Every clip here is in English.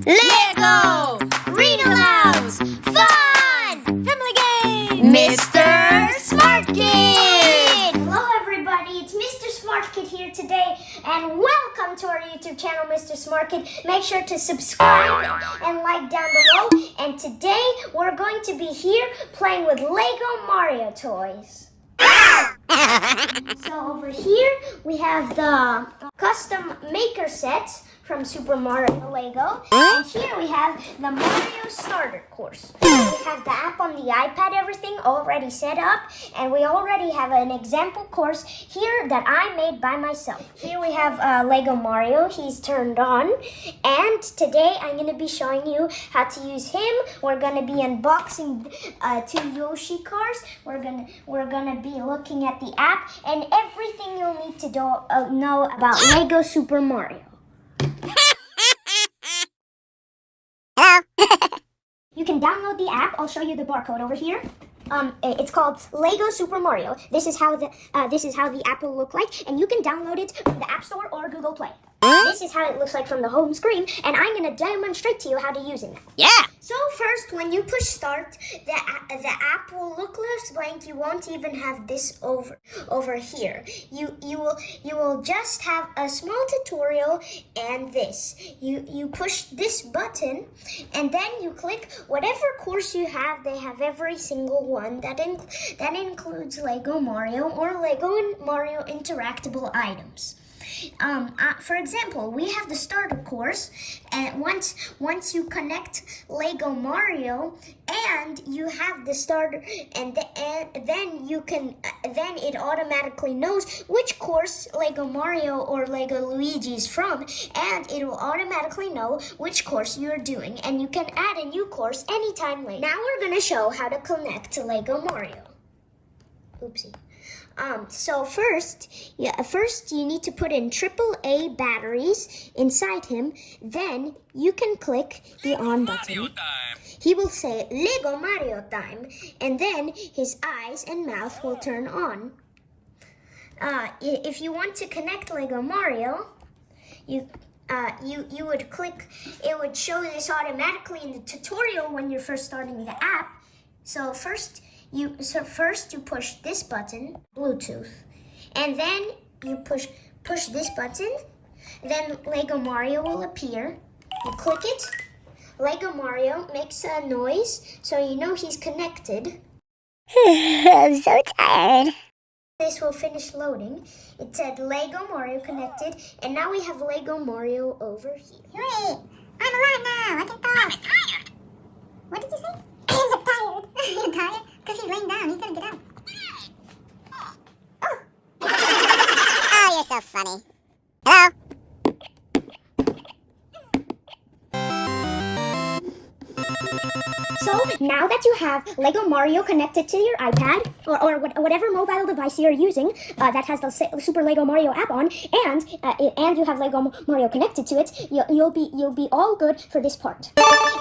Lego! Read-alouds! Fun! Family game! Mr. Smart Kid! Hello everybody, it's Mr. Smart Kid here today, and welcome to our YouTube channel, Mr. Smart Kid. Make sure to subscribe and like down below. And today we're going to be here playing with Lego Mario toys. So over here we have the custom maker sets from Super Mario Lego, and here we have the Mario Starter Course. We have the app on the iPad, everything already set up, and we already have an example course here that I made by myself. Here we have Lego Mario, he's turned on, and today I'm going to be showing you how to use him. We're going to be unboxing two Yoshi cars. We're gonna be looking at the app and everything you'll need to know about Lego Super Mario. Hello. You can download the app. I'll show you the barcode over here. It's called Lego Super Mario. This is how the app will look like, and you can download it from the App Store or Google Play. This is how it looks like from the home screen, and I'm gonna demonstrate to you how to use it now. Yeah. So first, when you push start, the app will look less blank. You won't even have this over here. You will just have a small tutorial and this. You push this button, and then you click whatever course you have. They have every single one that includes Lego Mario or Lego and Mario interactable items. For example, we have the starter course, and once you connect Lego Mario and you have the starter, and then it automatically knows which course Lego Mario or Lego Luigi is from, and it will automatically know which course you're doing, and you can add a new course anytime later. Now we're gonna show how to connect to Lego Mario. Oopsie. So first you need to put in AAA batteries inside him. Then you can click the on button. He will say Lego Mario time, and then his eyes and mouth will turn on. If you want to connect Lego Mario, you would click. It would show this automatically in the tutorial when you're first starting the app. So first you push this button, Bluetooth, and then you push this button. Then Lego Mario will appear. You click it. Lego Mario makes a noise, so you know he's connected. I'm so tired. This will finish loading. It said Lego Mario connected, and now we have Lego Mario over here. Hooray! I'm alive now. I can talk. I'm tired. What did you say? I'm tired. You're tired? Because he's laying down. He's gonna get out. Oh. Oh, you're so funny. Hello? So now that you have Lego Mario connected to your iPad or whatever mobile device you're using that has the Super Lego Mario app on, and you have Lego Mario connected to it, you'll be all good for this part.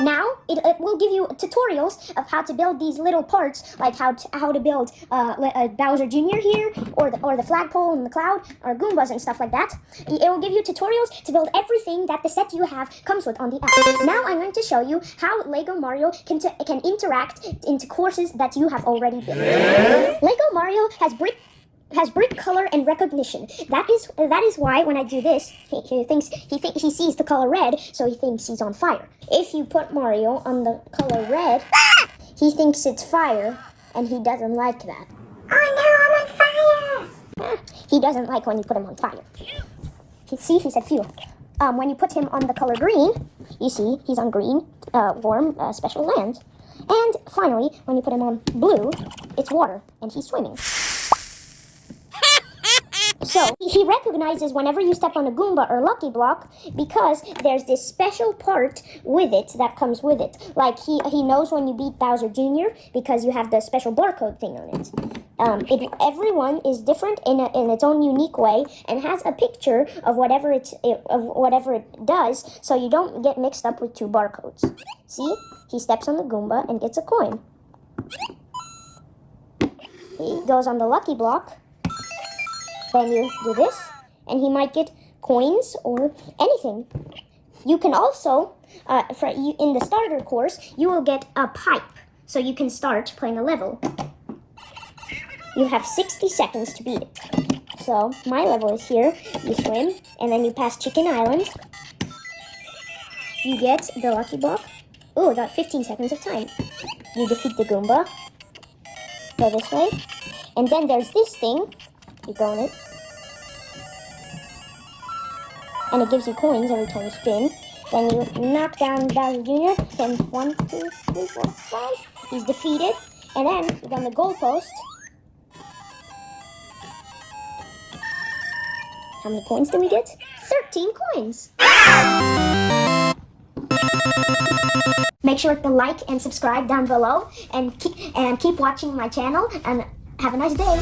Now it will give you tutorials of how to build these little parts, like how to build Bowser Jr. here, or the flagpole in the cloud, or Goombas and stuff like that. It will give you tutorials to build everything that the set you have comes with on the app. Now I'm going to show you how Lego Mario can interact into courses that you have already built. Lego Mario has brick color and recognition. That is why when I do this, he sees the color red, so he thinks he's on fire. If you put Mario on the color red, he thinks it's fire, and he doesn't like that. Oh no, I'm on fire! He doesn't like when you put him on fire. He said fuel. When you put him on the color green, you see he's on green, warm, special land. And finally, when you put him on blue, it's water, and he's swimming. So he recognizes whenever you step on a Goomba or Lucky Block, because there's this special part with it that comes with it. Like he knows when you beat Bowser Jr. because you have the special barcode thing on it. Everyone is different in its own unique way and has a picture of whatever it does, so you don't get mixed up with two barcodes. See? He steps on the Goomba and gets a coin. He goes on the Lucky Block. Then you do this, and he might get coins or anything. You can also, in the starter course, you will get a pipe, so you can start playing a level. You have 60 seconds to beat it. So, my level is here. You swim, and then you pass Chicken Island. You get the Lucky Block. Oh, got 15 seconds of time. You defeat the Goomba. Go this way. And then there's this thing. You go in it. And it gives you coins every time you spin. Then you knock down Bowser Jr. Then 1, 2, 3, 4, 5. He's defeated. And then you go on the goalpost. How many coins do we get? 13 coins. Make sure to like and subscribe down below, and keep watching my channel, and have a nice day.